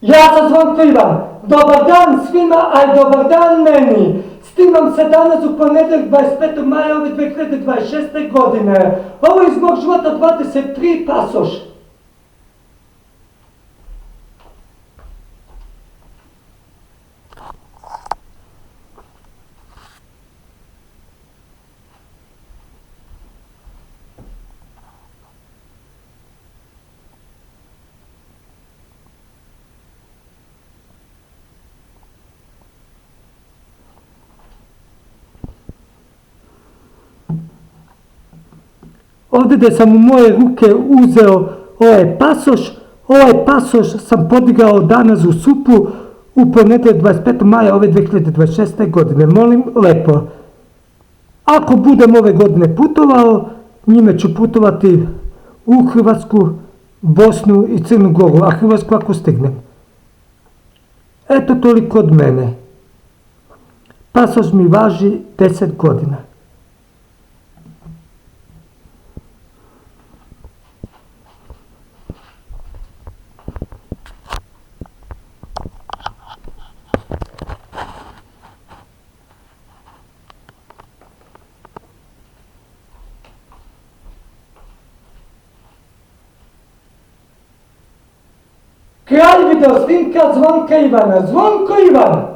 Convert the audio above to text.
Ja sam Zvonko Ivan. Dobar dan svima, a i dobar dan meni. Snimam se danas u ponedjeljak 25. maja ove 2026. godine. Ovo je iz mog života 23 pasoš. Ovdje gdje sam u moje ruke uzeo ovaj pasoš sam podigao danas u supu u ponedjeljak 25. maja ove 2026. godine. Molim lepo, ako budem ove godine putovao, njime ću putovati u Hrvatsku, Bosnu i Crnu Goru, a Hrvatsku ako stignem. Eto toliko od mene. Pasoš mi važi 10 godina. Kraj video snimka Zvonka Ivana. Zvonko Ivan!